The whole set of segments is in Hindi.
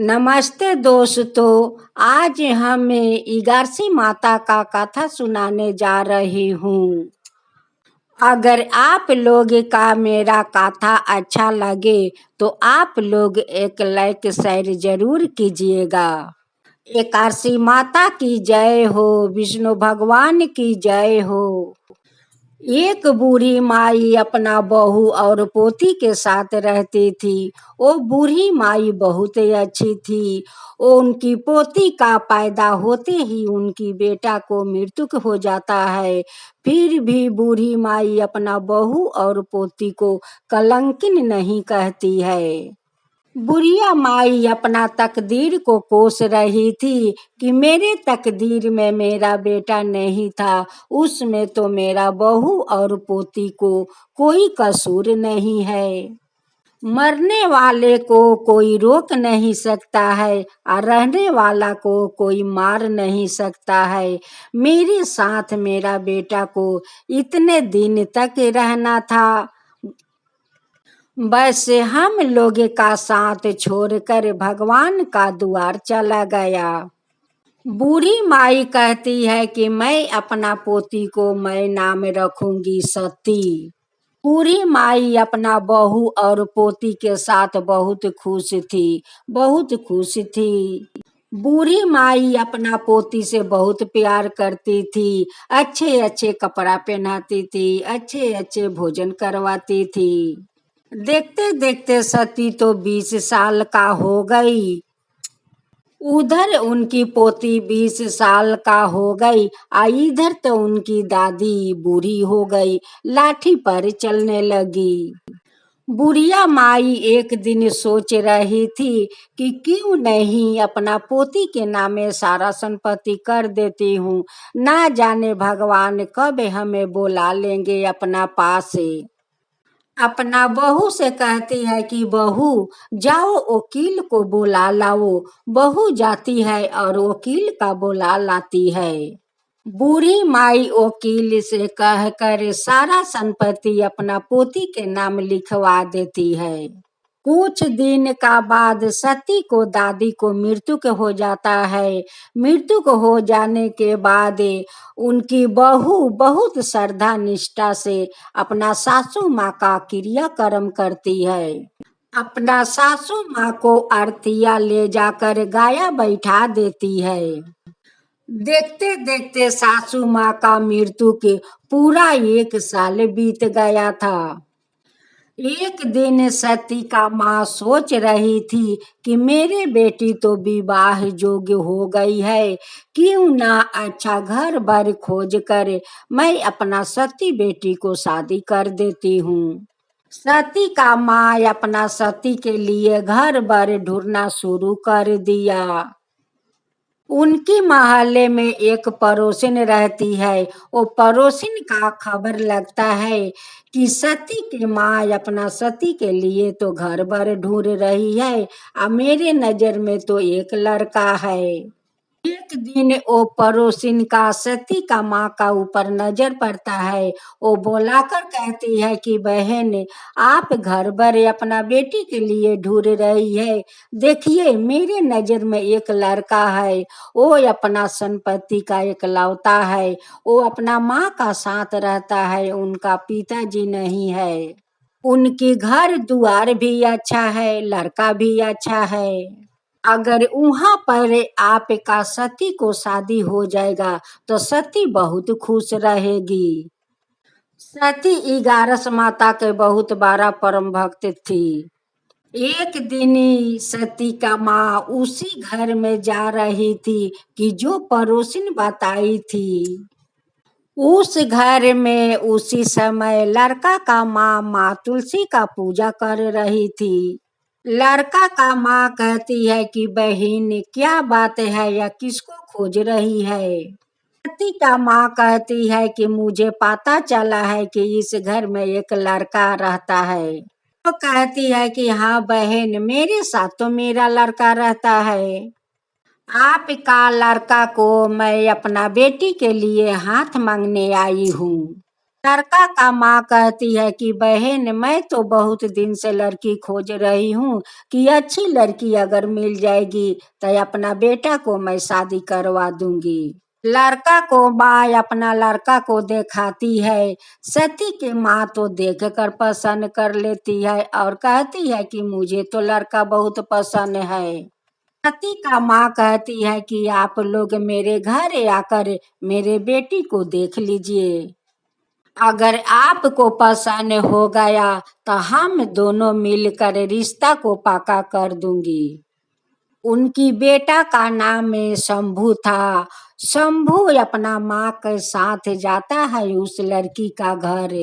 नमस्ते दोस्तों। आज हम इगारसी माता का कथा सुनाने जा रही हूँ। अगर आप लोग का मेरा कथा अच्छा लगे तो आप लोग एक लाइक शेयर जरूर कीजिएगा। इगारसी माता की जय हो, विष्णु भगवान की जय हो। एक बूढ़ी माई अपना बहू और पोती के साथ रहती थी। वो बूढ़ी माई बहुत अच्छी थी। वो उनकी पोती का पैदा होते ही उनकी बेटा को मृत्यु हो जाता है। फिर भी बूढ़ी माई अपना बहू और पोती को कलंकिन नहीं कहती है। बुढ़िया माई अपना तकदीर को कोस रही थी कि मेरे तकदीर में मेरा बेटा नहीं था, उसमें तो मेरा बहू और पोती को कोई कसूर नहीं है। मरने वाले को कोई रोक नहीं सकता है और रहने वाला को कोई मार नहीं सकता है। मेरे साथ मेरा बेटा को इतने दिन तक रहना था, बस हम लोग का साथ छोड़कर भगवान का द्वार चला गया। बूढ़ी माई कहती है कि मैं अपना पोती को मैं नाम रखूंगी सती। बूढ़ी माई अपना बहू और पोती के साथ बहुत खुश थी, बहुत खुश थी। बूढ़ी माई अपना पोती से बहुत प्यार करती थी, अच्छे अच्छे कपड़ा पहनाती थी, अच्छे अच्छे भोजन करवाती थी। देखते देखते सती तो 20 साल का हो गई। उधर उनकी पोती 20 साल का हो गई, इधर तो उनकी दादी बूढ़ी हो गई, लाठी पर चलने लगी। बुढ़िया माई एक दिन सोच रही थी कि क्यों नहीं अपना पोती के नामे सारा संपत्ति कर देती हूँ, ना जाने भगवान कब हमें बुला लेंगे अपना पास से। अपना बहू से कहती है कि बहू जाओ वकील को बुला लाओ। बहू जाती है और वकील का बुला लाती है। बूढ़ी माई वकील से कहकर सारा संपत्ति अपना पोती के नाम लिखवा देती है। कुछ दिन का बाद सती को दादी को मृत्यु हो जाता है। मृत्यु हो जाने के बाद उनकी बहू बहुत श्रद्धा निष्ठा से अपना सासू माँ का क्रियाक्रम करती है। अपना सासू माँ को आरतिया ले जाकर गाया बैठा देती है। देखते देखते सासू माँ का मृत्यु के पूरा 1 साल बीत गया था। एक दिन सती का माँ सोच रही थी कि मेरे बेटी तो विवाह योग्य हो गई है, क्यों ना अच्छा घर बार खोज कर मैं अपना सती बेटी को शादी कर देती हूँ। सती का माँ अपना सती के लिए घर बार ढूंढना शुरू कर दिया। उनकी मोहल्ले में एक पड़ोसिन रहती है। वो पड़ोसिन का खबर लगता है कि सती की माँ अपना सती के लिए तो घर भर ढूंढ रही है और मेरे नजर में तो एक लड़का है। एक दिन वो पड़ोसिन का सती का माँ का ऊपर नजर पड़ता है। वो बुलाकर कहती है कि बहन, आप घर भर अपना बेटी के लिए ढूंढ रही है, देखिए मेरे नजर में एक लड़का है। वो अपना संपत्ति का इकलौता है। वो अपना माँ का साथ रहता है, उनका पिताजी नहीं है। उनकी घर द्वार भी अच्छा है, लड़का भी अच्छा है। अगर वहां पर आपका सती को शादी हो जाएगा तो सती बहुत खुश रहेगी। सती 11 माता के बहुत बड़ा परम भक्त थी। एक दिन सती का माँ उसी घर में जा रही थी कि जो पड़ोसिन बताई थी। उस घर में उसी समय लड़का का माँ तुलसी का पूजा कर रही थी। लड़का का माँ कहती है कि बहन क्या बात है या किसको खोज रही है। सती का माँ कहती है कि मुझे पता चला है कि इस घर में एक लड़का रहता है। तो कहती है कि हाँ बहन, मेरे साथ तो मेरा लड़का रहता है। आपका लड़का को मैं अपना बेटी के लिए हाथ मांगने आई हूँ। लड़का का माँ कहती है कि बहन मैं तो बहुत दिन से लड़की खोज रही हूँ कि अच्छी लड़की अगर मिल जाएगी तो अपना बेटा को मैं शादी करवा दूंगी। लड़का को माँ अपना लड़का को दिखाती है। सती की माँ तो देख कर पसंद कर लेती है और कहती है कि मुझे तो लड़का बहुत पसंद है। सती का माँ कहती है कि आप लोग मेरे घर आकर मेरे बेटी को देख लीजिए। अगर आपको पसंद हो गया तो हम दोनों मिलकर रिश्ता को पक्का कर दूंगी। उनकी बेटा का नाम शंभू था। शंभू अपना माँ के साथ जाता है उस लड़की का घर।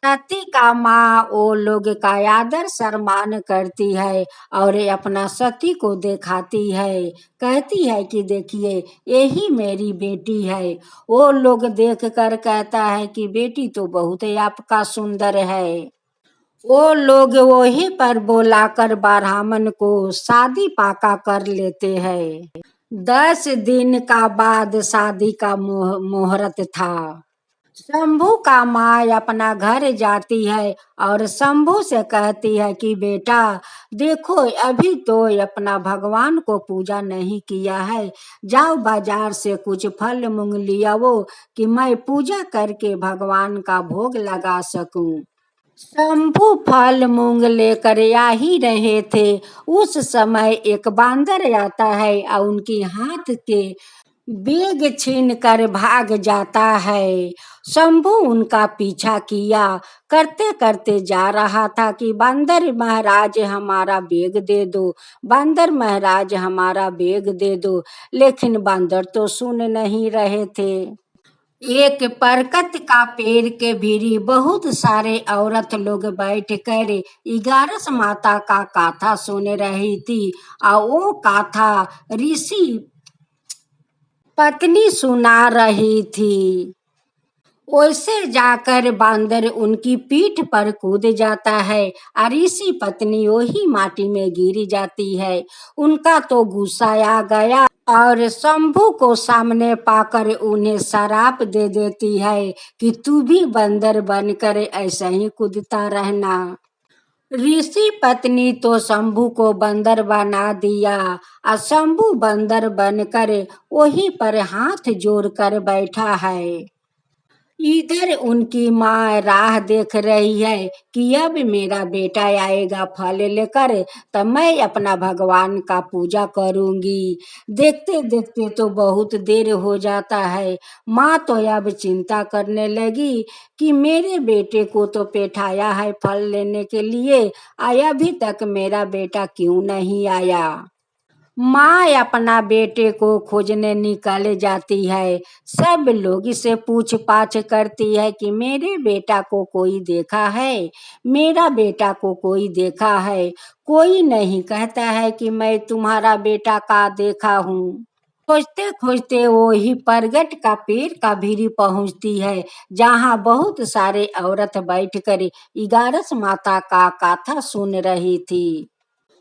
सती का माँ वो लोग का आदर सम्मान करती है और अपना सती को दिखाती है। कहती है कि देखिए यही मेरी बेटी है। वो लोग देख कर कहता है कि बेटी तो बहुत ही आपका सुंदर है। वो लोग वही पर बोलाकर ब्राह्मण को शादी पाका कर लेते हैं। 10 दिन का बाद शादी का मुहूर्त था। शंभू का माँ अपना घर जाती है और शंभू से कहती है कि बेटा देखो अभी तो अपना भगवान को पूजा नहीं किया है। जाओ बाजार से कुछ फल मूंग लिया वो कि मैं पूजा करके भगवान का भोग लगा सकूं। शंभू फल मूंग लेकर आ ही रहे थे। उस समय एक बांदर आता है और उनकी हाथ के बेग छीन कर भाग जाता है। शंभू उनका पीछा किया करते करते जा रहा था कि बंदर महाराज हमारा बेग दे दो, बंदर महाराज हमारा बेग दे दो। लेकिन बंदर तो सुन नहीं रहे थे। एक बरगद का पेड़ के भीरी बहुत सारे औरत लोग बैठ कर 11 माता का गाथा सुन रही थी और वो गाथा ऋषि पत्नी सुना रही थी। वैसे जाकर बांदर उनकी पीठ पर कूद जाता है और ऋषि पत्नी वही माटी में गिर जाती है। उनका तो गुस्सा आ गया और शंभू को सामने पाकर उन्हें शराप दे देती है कि तू भी बंदर बनकर ऐसा ही कूदता रहना। ऋषि पत्नी तो शंभू को बंदर बना दिया और शंभू बंदर बनकर वहीं पर हाथ जोड़कर बैठा है। इधर उनकी माँ राह देख रही है कि अब मेरा बेटा आएगा फल लेकर तब मैं अपना भगवान का पूजा करूंगी। देखते देखते तो बहुत देर हो जाता है। माँ तो अब चिंता करने लगी कि मेरे बेटे को तो पेठाया है फल लेने के लिए, आया अभी तक मेरा बेटा क्यों नहीं आया। माँ अपना बेटे को खोजने निकल जाती है। सब लोग इसे पूछ पाछ करती है कि मेरे बेटा को कोई देखा है, मेरा बेटा को कोई देखा है। कोई नहीं कहता है कि मैं तुम्हारा बेटा का देखा हूँ। खोजते खोजते वो ही बरगद का पेड़ का भीरी पहुंचती है जहाँ बहुत सारे औरत बैठकर 11 माता का गाथा सुन रही थी।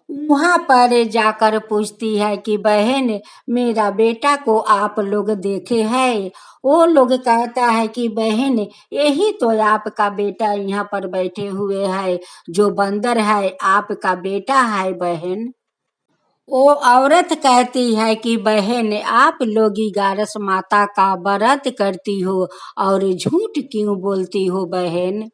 वहां पर जाकर पूछती है कि बहन मेरा बेटा को आप लोग देखे हैं। वो लोग कहता है कि बहन यही तो आपका बेटा यहाँ पर बैठे हुए है, जो बंदर है आपका बेटा है बहन। वो औरत कहती है कि बहन आप लोग 11 माता का व्रत करती हो और झूठ क्यों बोलती हो बहन।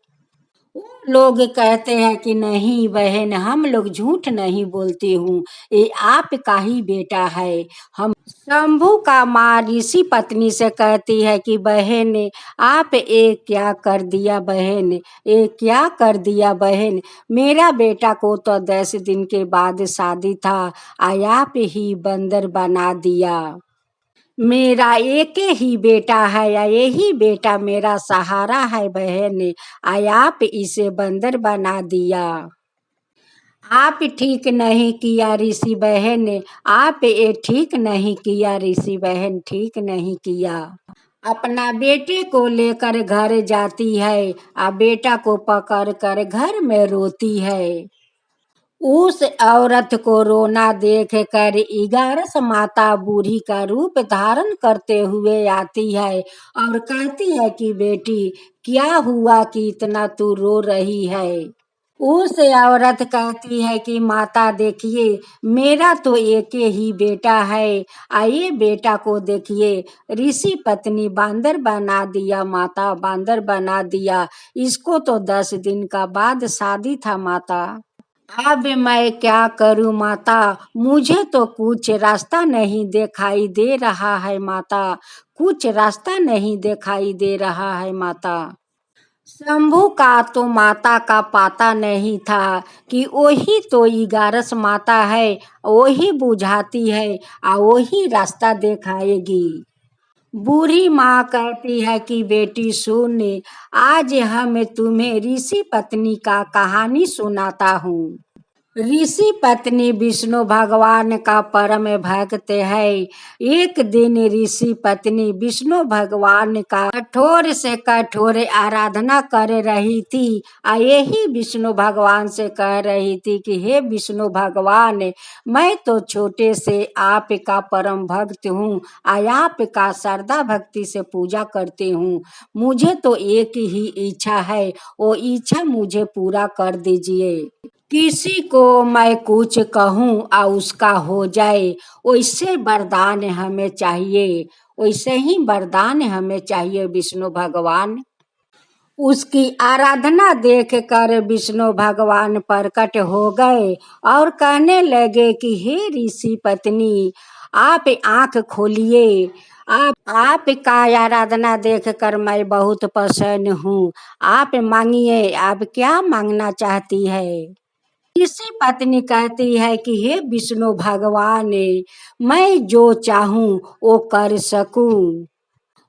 लोग कहते हैं कि नहीं बहन हम लोग झूठ नहीं बोलती हूँ, ये आपका ही बेटा है। हम शंभू का माँ ऋषि पत्नी से कहती है कि बहन आप ये क्या कर दिया बहन, ये क्या कर दिया बहन। मेरा बेटा को तो 10 दिन के बाद शादी था, आप ही बंदर बना दिया। मेरा एक ही बेटा है या यही बेटा मेरा सहारा है बहन, आप इसे बंदर बना दिया। आप ठीक नहीं किया ऋषि बहन, आप ये ठीक नहीं किया ऋषि बहन, ठीक नहीं किया। अपना बेटे को लेकर घर जाती है और बेटा को पकड़ कर घर में रोती है। उस औरत को रोना देख कर 11 माता बूढ़ी का रूप धारण करते हुए आती है और कहती है कि बेटी क्या हुआ कि इतना तू रो रही है। उस औरत कहती है कि माता देखिए मेरा तो एक ही बेटा है, आइए बेटा को देखिए ऋषि पत्नी बांदर बना दिया, माता बांदर बना दिया, इसको तो 10 दिन का बाद शादी था माता। अब मैं क्या करूं माता, मुझे तो कुछ रास्ता नहीं दिखाई दे रहा है माता, कुछ रास्ता नहीं दिखाई दे रहा है माता। शंभू का तो माता का पता नहीं था कि वही तो 11 माता है, वही बुझाती है और वही रास्ता दिखाएगी। बूढ़ी माँ कहती है कि बेटी सुन, आज हम तुम्हें ऋषि पत्नी का कहानी सुनाता हूँ। ऋषि पत्नी विष्णु भगवान का परम भक्त है। एक दिन ऋषि पत्नी विष्णु भगवान का कठोर से कठोर आराधना कर रही थी। यही विष्णु भगवान से कह रही थी कि हे विष्णु भगवान, मैं तो छोटे से आपका परम भक्त हूँ, आपका श्रद्धा भक्ति से पूजा करती हूँ, मुझे तो एक ही इच्छा है, वो इच्छा मुझे पूरा कर दीजिए। किसी को मैं कुछ कहूँ और उसका हो जाए, वैसे वरदान हमें चाहिए, वैसे ही वरदान हमें चाहिए विष्णु भगवान। उसकी आराधना देख कर विष्णु भगवान प्रकट हो गए और कहने लगे कि हे ऋषि पत्नी, आप आंख खोलिए, आपका आराधना देख कर मैं बहुत प्रसन्न हूँ, आप मांगिए, आप क्या मांगना चाहती है। इसी पत्नी कहती है कि हे विष्णु भगवान, मैं जो चाहूं वो कर सकूं,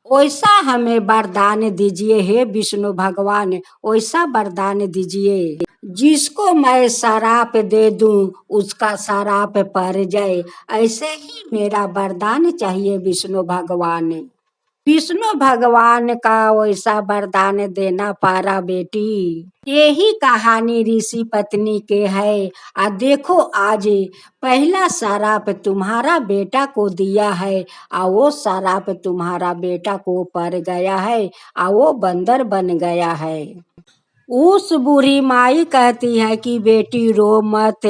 वैसा हमें वरदान दीजिए, हे विष्णु भगवान वैसा वरदान दीजिए। जिसको मैं शराप दे दूं उसका शराप पड़ जाए, ऐसे ही मेरा वरदान चाहिए विष्णु भगवान। विष्णु भगवान का वैसा वरदान देना पारा बेटी। यही कहानी ऋषि पत्नी के है। देखो आज पहला शराप तुम्हारा बेटा को दिया है और वो शराप तुम्हारा बेटा को पड़ गया है और वो बंदर बन गया है। उस बूढ़ी माई कहती है कि बेटी रो मत,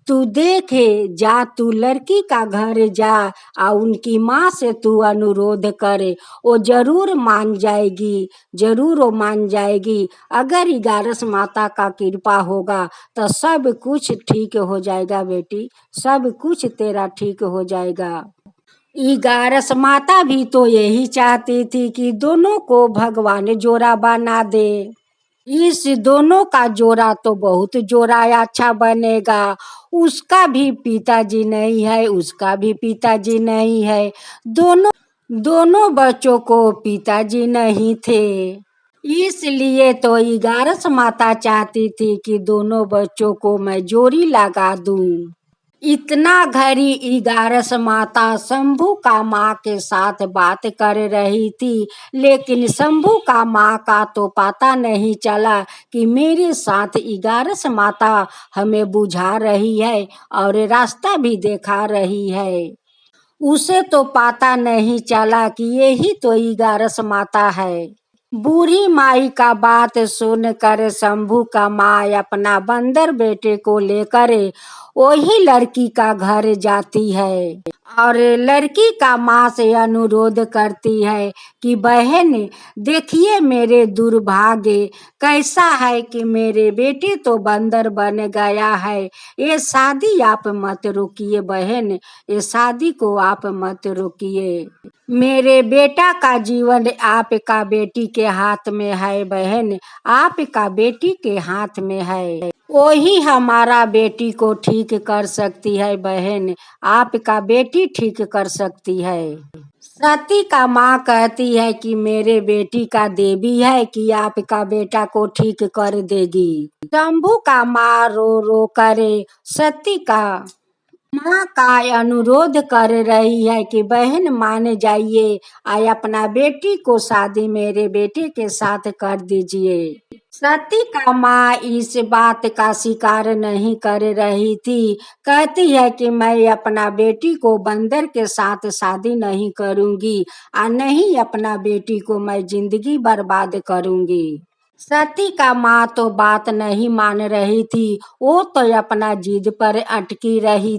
तू देखे जा, तू लड़की का घर जा और उनकी माँ से तू अनुरोध करे, वो जरूर मान जाएगी, जरूर वो मान जाएगी। अगर 11 माता का कृपा होगा तो सब कुछ ठीक हो जाएगा बेटी, सब कुछ तेरा ठीक हो जाएगा। 11 माता भी तो यही चाहती थी कि दोनों को भगवान जोड़ा बना दे। इस दोनों का जोड़ा तो बहुत जोड़ा अच्छा बनेगा। उसका भी पिताजी नहीं है, उसका भी पिताजी नहीं है, दोनों दोनों बच्चों को पिताजी नहीं थे। इसलिए तो 11 माता चाहती थी कि दोनों बच्चों को मैं जोड़ी लगा दूं। इतना घड़ी 11 माता शंभू का माँ के साथ बात कर रही थी, लेकिन शंभू का माँ का तो पता नहीं चला कि मेरे साथ 11 माता हमें बुझा रही है और रास्ता भी दिखा रही है। उसे तो पता नहीं चला कि यही तो 11 माता है। बूढ़ी माई का बात सुनकर शंभू का माँ अपना बंदर बेटे को लेकर वही लड़की का घर जाती है और लड़की का माँ से अनुरोध करती है कि बहन देखिए मेरे दुर्भाग्य कैसा है कि मेरे बेटे तो बंदर बन गया है, ये शादी आप मत रोकिए बहन, ये शादी को आप मत रोकिए। मेरे बेटा का जीवन आपका बेटी के हाथ में है बहन, आपका बेटी के हाथ में है, वही हमारा बेटी को ठीक कर सकती है बहन, आपका बेटी ठीक कर सकती है। सती का माँ कहती है कि मेरे बेटी का देवी है कि आपका बेटा को ठीक कर देगी। शंभू का माँ रो रो करे सती का माँ का अनुरोध कर रही है कि बहन मान जाइए और अपना बेटी को शादी मेरे बेटे के साथ कर दीजिए। सती का माँ इस बात का स्वीकार नहीं कर रही थी। कहती है कि मैं अपना बेटी को बंदर के साथ शादी नहीं करूंगी और नहीं अपना बेटी को मैं जिंदगी बर्बाद करूंगी। सती का माँ तो बात नहीं मान रही थी, वो तो अपना जिद पर अटकी रही।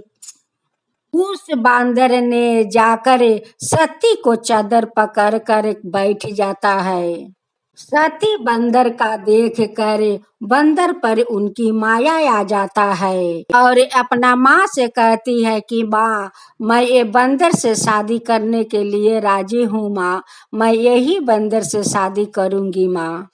उस बांदर ने जाकर सती को चादर पकड़ कर बैठ जाता है। सती बंदर का देख कर बंदर पर उनकी माया आ जाता है और अपना माँ से कहती है कि माँ, मैं ये बंदर से शादी करने के लिए राजी हूँ माँ, मैं यही बंदर से शादी करूंगी माँ।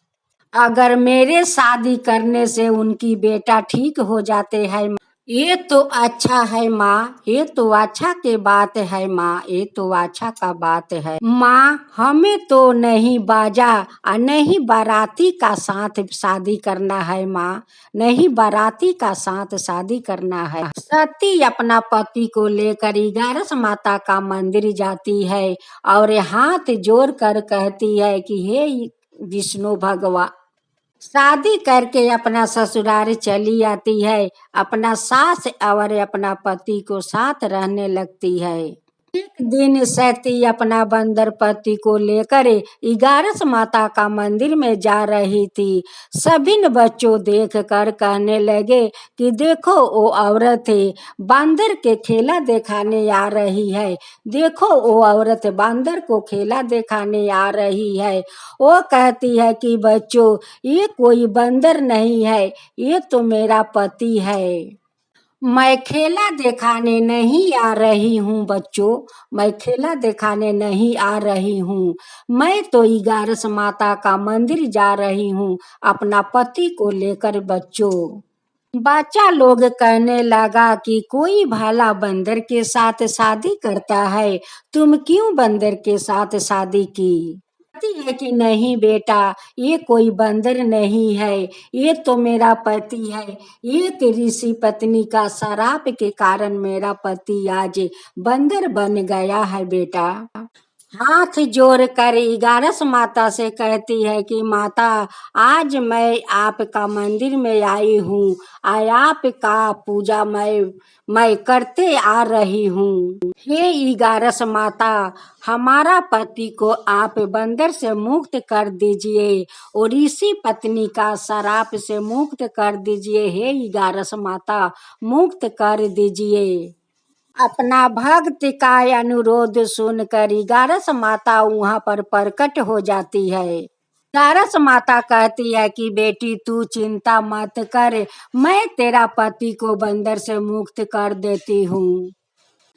अगर मेरे शादी करने से उनकी बेटा ठीक हो जाते हैं, ये तो अच्छा है माँ, ये तो अच्छा के बात है माँ, ये तो अच्छा का बात है माँ। हमें तो नहीं बाजा और नहीं बाराती का साथ शादी करना है माँ, नहीं बाराती का साथ शादी करना है। सती अपना पति को लेकर 11 माता का मंदिर जाती है और हाथ जोड़ कर कहती है कि हे विष्णु भगवान, शादी करके अपना ससुराल चली आती है। अपना सास और अपना पति को साथ रहने लगती है। एक दिन सती अपना बंदर पति को लेकर 11 माता का मंदिर में जा रही थी। सभी ने बच्चों देख कर कहने लगे कि देखो वो औरत है बंदर के खेला दिखाने आ रही है, देखो वो औरत बंदर को खेला दिखाने आ रही है। वो कहती है कि बच्चों, ये कोई बंदर नहीं है, ये तो मेरा पति है। मैं खेला दिखाने नहीं आ रही हूँ बच्चों, मैं खेला दिखाने नहीं आ रही हूँ, मैं तो 11 माता का मंदिर जा रही हूँ अपना पति को लेकर बच्चों। बच्चा लोग कहने लगा कि कोई भला बंदर के साथ शादी करता है, तुम क्यों बंदर के साथ शादी की? कहती है कि नहीं बेटा, ये कोई बंदर नहीं है, ये तो मेरा पति है। एक ऋषि पत्नी का शराप के कारण मेरा पति आज बंदर बन गया है बेटा। हाथ जोड़ कर 11 माता से कहती है कि माता, आज मैं आपका मंदिर में आई हूँ और आपका पूजा मैं करते आ रही हूँ। हे 11 माता, हमारा पति को आप बंदर से मुक्त कर दीजिए और ऋषि पत्नी का शराप से मुक्त कर दीजिए। हे 11 माता, मुक्त कर दीजिए। अपना भक्त का अनुरोध सुनकर 11 माता वहाँ पर प्रकट हो जाती है। 11 माता कहती है कि बेटी तू चिंता मत कर, मैं तेरा पति को बंदर से मुक्त कर देती हूँ।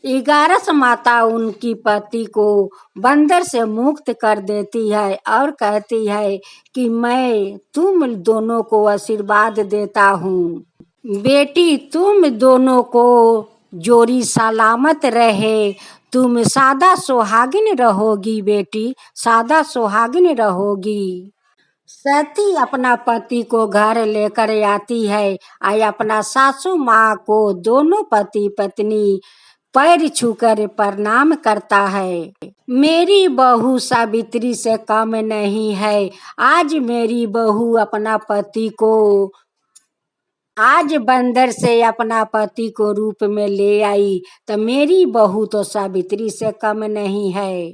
11 माता उनकी पति को बंदर से मुक्त कर देती है और कहती है कि मैं तुम दोनों को आशीर्वाद देता हूँ, बेटी तुम दोनों को जोड़ी सलामत रहे, तुम सादा सुहागिन रहोगी बेटी, सादा सुहागिन रहोगी। सती अपना पति को घर लेकर आती है और अपना सासू माँ को दोनों पति पत्नी पैर छूकर प्रणाम करता है। मेरी बहू सावित्री से कम नहीं है, आज मेरी बहू अपना पति को आज बंदर से अपना पति को रूप में ले आई, तो मेरी बहू तो सावित्री से कम नहीं है।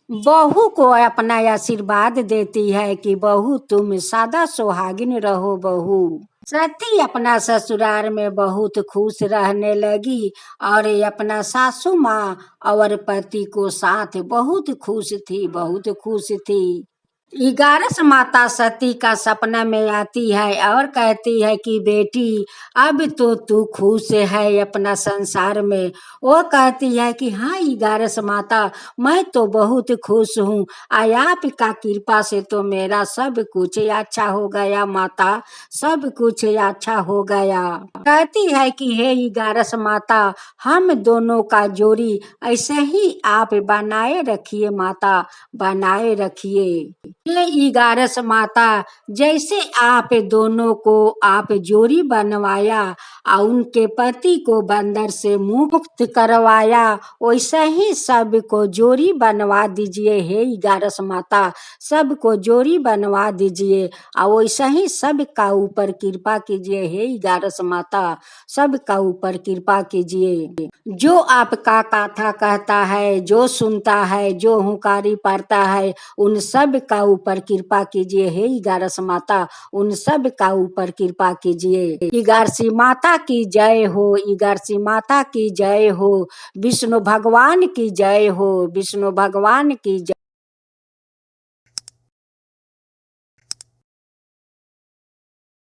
बहू को अपना आशीर्वाद देती है कि बहू तुम सादा सुहागिन रहो बहू। सती अपना ससुराल में बहुत खुश रहने लगी और अपना सासू माँ और पति को साथ बहुत खुश थी, बहुत खुश थी। 11 माता सती का सपना में आती है और कहती है कि बेटी अब तो तू खुश है अपना संसार में। वो कहती है कि हाँ 11 माता, मैं तो बहुत खुश हूँ, आपका कृपा से तो मेरा सब कुछ अच्छा हो गया माता, सब कुछ अच्छा हो गया। कहती है कि हे 11 माता, हम दोनों का जोड़ी ऐसे ही आप बनाए रखिए माता, बनाए रखिए। ये 11 माता, जैसे आप दोनों को आप जोड़ी बनवाया और उनके पति को बंदर से मुक्त करवाया, वैसा ही सबको जोड़ी बनवा दीजिए हे 11 माता, सबको जोड़ी बनवा दीजिए और वैसा ही सबका ऊपर कृपा कीजिए हे 11 माता, सबका ऊपर कृपा कीजिए। जो आपका कथा कहता है, जो सुनता है, जो हुंकारी पड़ता है, उन सब का ऊपर कृपा कीजिए हे 11 माता, उन सब का ऊपर कृपा कीजिए। 11 माता की जय हो, 11 माता की जय हो, विष्णु भगवान की जय हो, विष्णु भगवान की जय।